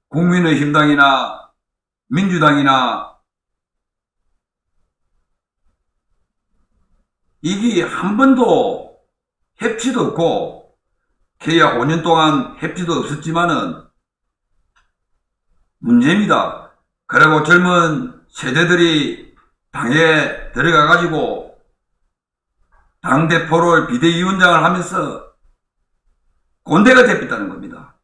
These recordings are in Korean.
국민의힘당이나 민주당이나 이게 한 번도 협치도 없고 계약 5년 동안 협치도 없었지만은 문제입니다. 그리고 젊은 세대들이 당에 들어가 가지고 당대표를 비대위원장을 하면서 꼰대가 됐다는 겁니다.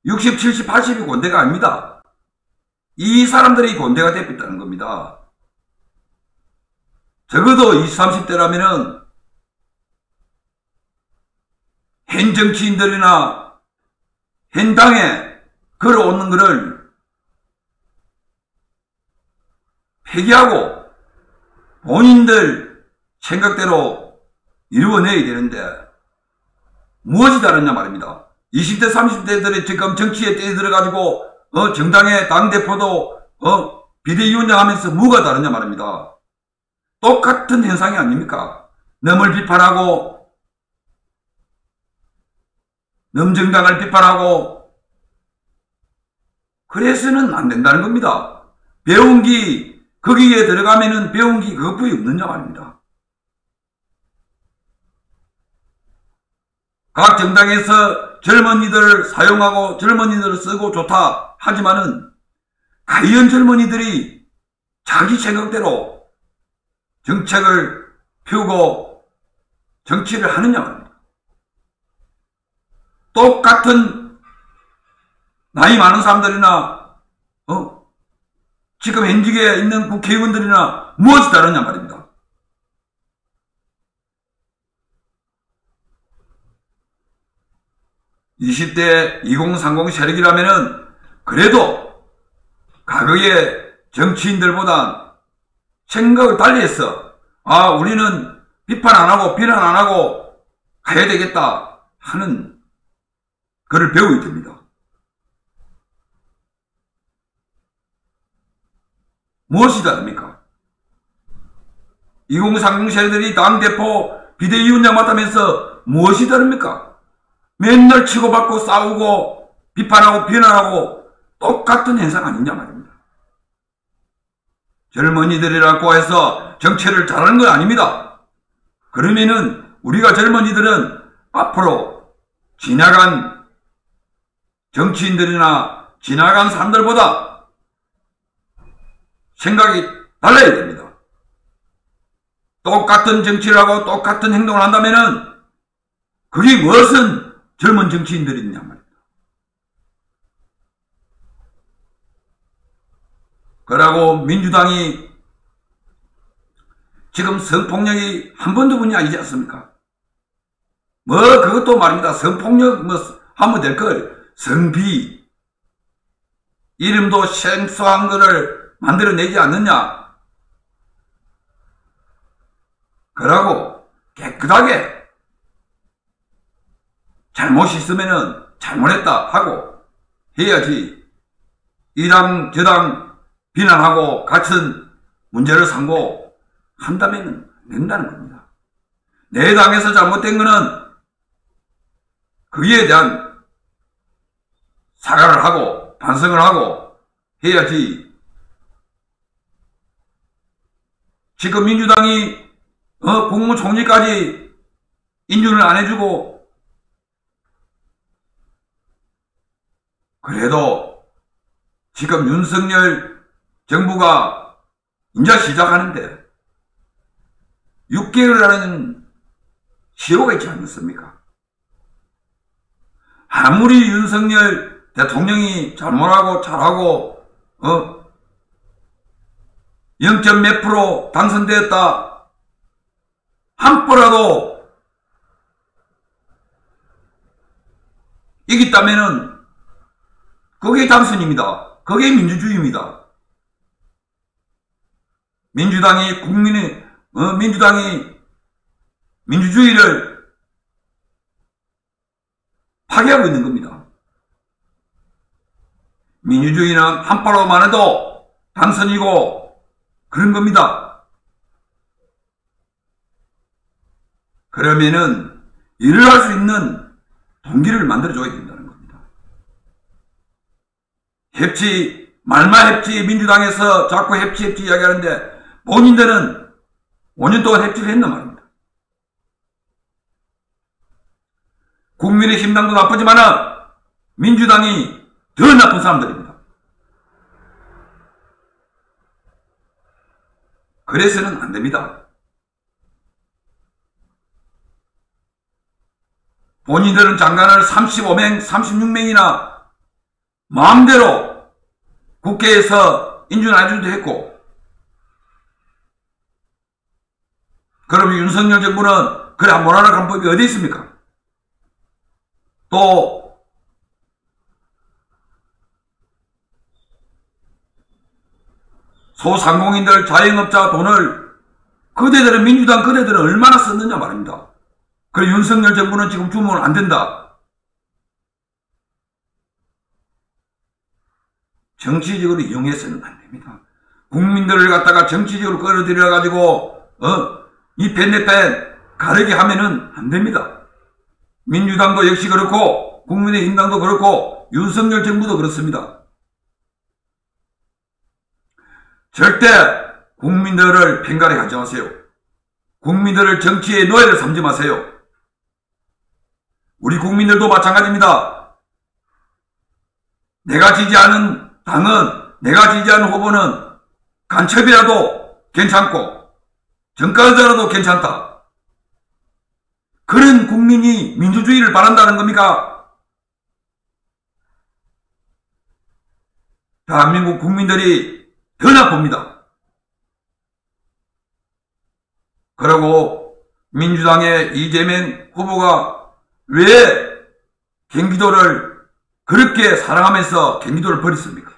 60, 70, 80이 꼰대가 아닙니다. 이 사람들이 꼰대가 됐다는 겁니다. 적어도 20, 30대라면은 현 정치인들이나 현 당에 걸어오는 것을 폐기하고 본인들 생각대로 이루어내야 되는데 무엇이 다르냐 말입니다. 20대 30대들이 지금 정치에 뛰어들어가지고 정당의 당대표도 비대위원장 하면서 뭐가 다르냐 말입니다. 똑같은 현상이 아닙니까? 남을 비판하고 남정당을 비판하고 그래서는 안 된다는 겁니다. 배운 기 거기에 들어가면은 배운 기 그것뿐이 없느냐 말입니다. 각 정당에서 젊은이들을 사용하고 젊은이들을 쓰고 좋다 하지만은 과연 젊은이들이 자기 생각대로 정책을 펴고 정치를 하느냐 말입니다. 똑같은 나이 많은 사람들이나 지금 현직에 있는 국회의원들이나 무엇이 다르냐 말입니다. (20대) 2030 세력이라면은 그래도 과거의 정치인들보다 생각을 달리 했어. 우리는 비판 안 하고 비난 안 하고 가야 되겠다 하는 그를 배우게 됩니다. 무엇이 다릅니까? 2030 세대들이 당대표 비대위원장 맡으면서 무엇이 다릅니까? 맨날 치고받고 싸우고 비판하고 비난하고 똑같은 현상 아니냐 말입니다. 젊은이들이라고 해서 정치를 잘하는 건 아닙니다. 그러면은 우리가 젊은이들은 앞으로 지나간 정치인들이나 지나간 사람들보다 생각이 달라야 됩니다. 똑같은 정치를 하고 똑같은 행동을 한다면은 그게 무엇은 젊은 정치인들이 있냐 말입니다. 그러고 민주당이 지금 성폭력이 한 번도 분이 아니지 않습니까? 그것도 말입니다. 성폭력 하면 될 걸 성비 이름도 생소한 거를 만들어내지 않느냐. 그러고 깨끗하게 잘못이 있으면은 잘못했다 하고 해야지 이 당 저 당 비난하고 같은 문제를 삼고 한다면은 안 된다는 겁니다. 내 당에서 잘못된 거는 거기에 대한 사과를 하고 반성을 하고 해야지. 지금 민주당이 국무총리까지 인준을 안 해주고 그래도 지금 윤석열 정부가 이제 시작하는데 6개월이라는 시효가 있지 않습니까? 아무리 윤석열 대통령이 잘못하고 잘하고 0. 몇 프로 당선되었다 한 프로라도 이겼다면은 그게 당선입니다. 그게 민주주의입니다. 민주당이 민주주의를 파괴하고 있는 겁니다. 민주주의는 한 프로만 해도 당선이고 그런 겁니다. 그러면은 일을 할 수 있는 동기를 만들어줘야 된다는 거예요. 말만 heb지, 민주당에서 자꾸 heb지 이야기하는데 본인들은 5년 동안 heb지를 했단 말입니다. 국민의힘당도 나쁘지만은 민주당이 더 나쁜 사람들입니다. 그래서는 안 됩니다. 본인들은 장관을 35명, 36명이나 마음대로 국회에서 인준해주도 했고, 그럼 윤석열 정부는 그래 못하는 방법이 어디 있습니까? 또 소상공인들, 자영업자 돈을 그대들은 민주당 그대들은 얼마나 썼느냐 말입니다. 그래 윤석열 정부는 지금 주면 안 된다. 정치적으로 이용해서는 안 됩니다. 국민들을 갖다가 정치적으로 끌어들여 가지고 이 펜네펜 가르게 하면은 안 됩니다. 민주당도 역시 그렇고 국민의힘당도 그렇고 윤석열 정부도 그렇습니다. 절대 국민들을 팽가르게 하지 마세요. 국민들을 정치의 노예를 삼지 마세요. 우리 국민들도 마찬가지입니다. 내가 지지하는 당은, 내가 지지하는 후보는 간첩이라도 괜찮고 정가자라도 괜찮다. 그런 국민이 민주주의를 바란다는 겁니까? 대한민국 국민들이 더 나쁩니다. 그리고 민주당의 이재명 후보가 왜 경기도를 그렇게 사랑하면서 경기도를 버렸습니까?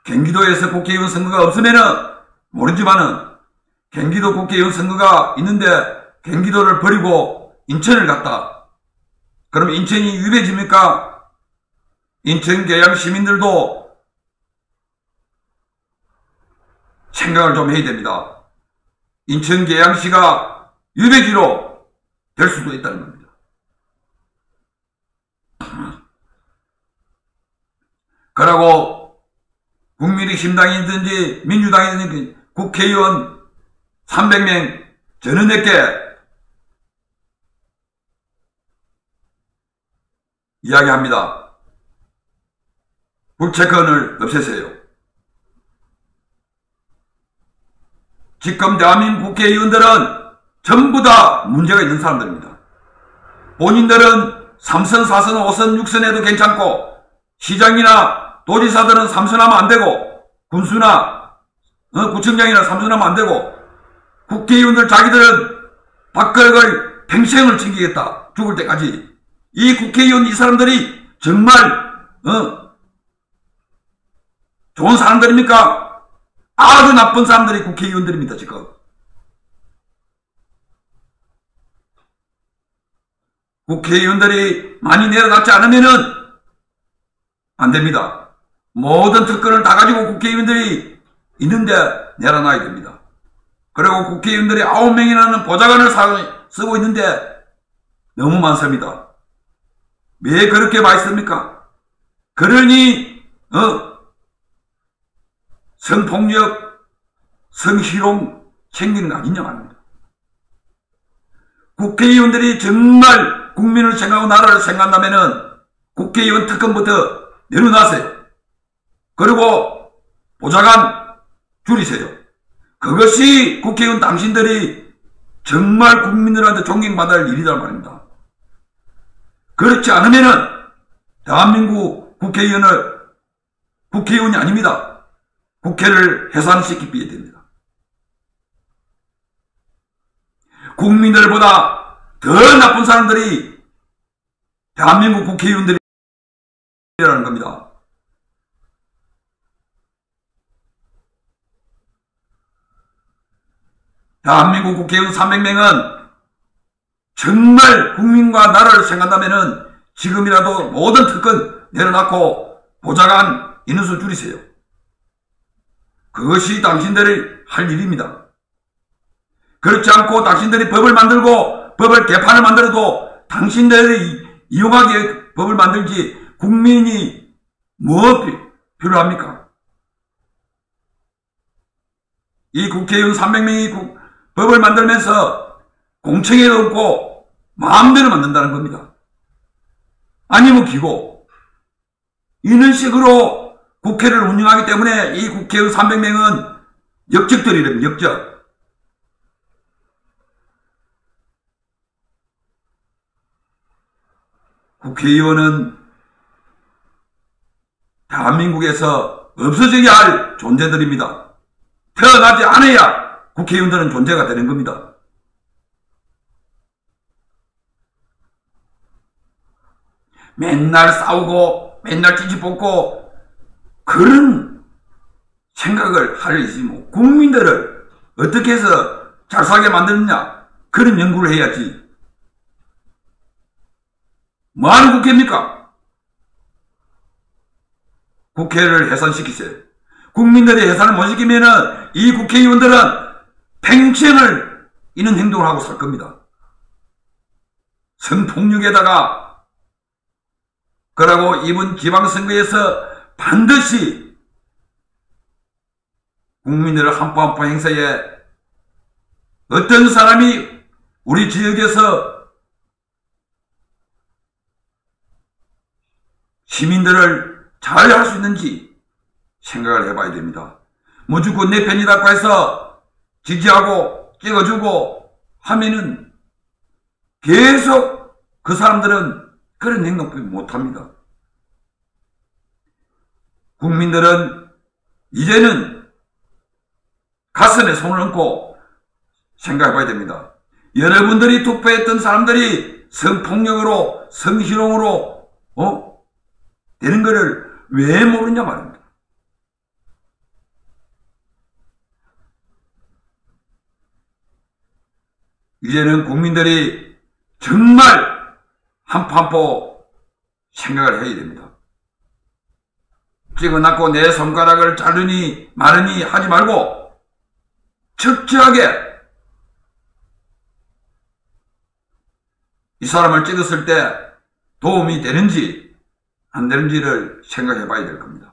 경기도에서 국회의원 선거가 없으면은 모르지만은 경기도 국회의원 선거가 있는데 경기도를 버리고 인천을 갔다. 그럼 인천이 유배지입니까? 인천 계양 시민들도 생각을 좀 해야 됩니다. 인천 계양시가 유배지로 될 수도 있다는 겁니다. 그러고 국민의힘당이든지 민주당이든지 국회의원 300명 전원에게 이야기합니다. 불체권을 없애세요. 지금 대한민국 국회의원들은 전부 다 문제가 있는 사람들입니다. 본인들은 3선, 4선, 5선, 6선에도 괜찮고 시장이나 도지사들은 3선하면 안 되고 군수나 구청장이나 3선하면 안 되고 국회의원들 자기들은 박근혜를 평생을 챙기겠다. 죽을 때까지. 이 국회의원 이 사람들이 정말 좋은 사람들입니까? 아주 나쁜 사람들이 국회의원들입니다. 지금. 국회의원들이 많이 내려놨지 않으면은 안 됩니다. 모든 특권을 다 가지고 국회의원들이 있는데 내려놔야 됩니다. 그리고 국회의원들이 9명이라는 보좌관을 쓰고 있는데 너무 많습니다. 왜 그렇게 많습니까? 그러니 성폭력, 성희롱 생기는 거 아니냐 말입니다. 국회의원들이 정말 국민을 생각하고 나라를 생각한다면은 국회의원 특권부터 내려놔세요. 그리고 보좌관 줄이세요. 그것이 국회의원 당신들이 정말 국민들한테 존경받을 일이란 말입니다. 그렇지 않으면은 대한민국 국회의원이 아닙니다. 국회를 해산시키게 됩니다. 국민들보다 더 나쁜 사람들이 대한민국 국회의원들이라는 겁니다. 대한민국 국회의원 300명은 정말 국민과 나라를 생각한다면은 지금이라도 모든 특권 내려놓고 보좌관 인원수 줄이세요. 그것이 당신들이 할 일입니다. 그렇지 않고 당신들이 법을 만들고 법을 개판을 만들어도 당신들이 이용하게 법을 만들지 국민이 뭐 필요합니까? 이 국회의원 300명이 법을 만들면서 공청회도 없고 마음대로 만든다는 겁니다. 아니면 기고 이런 식으로 국회를 운영하기 때문에 이 국회의원 300명은 역적들이랍니다. 역적. 국회의원은 대한민국에서 없어져야 할 존재들입니다. 태어나지 않아야 국회의원들은 존재가 되는 겁니다. 맨날 싸우고 맨날 찌찌뽑고 그런 생각을 하려지 뭐 국민들을 어떻게 해서 잘 살게 만드느냐 그런 연구를 해야지. 뭐하는 국회입니까? 국회를 해산시키세요. 국민들이 해산을 못 시키면은 이 국회의원들은 평생을 이런 행동을 하고 살 겁니다. 성폭력에다가 그러고 이번 지방선거에서 반드시 국민들의 한 포 한 포 행사에 어떤 사람이 우리 지역에서 시민들을 잘 할 수 있는지 생각을 해봐야 됩니다. 무조건 내 편이다고 해서 지지하고 찍어주고 하면은 계속 그 사람들은 그런 행동을 못합니다. 국민들은 이제는 가슴에 손을 얹고 생각해봐야 됩니다. 여러분들이 투표했던 사람들이 성폭력으로 성희롱으로 되는 것을 왜 모르냐 말입니다. 이제는 국민들이 정말 한 포 한 포 생각을 해야 됩니다. 찍어놨고 내 손가락을 자르니 마르니 하지 말고 철저하게 이 사람을 찍었을 때 도움이 되는지 안 되는지를 생각해 봐야 될 겁니다.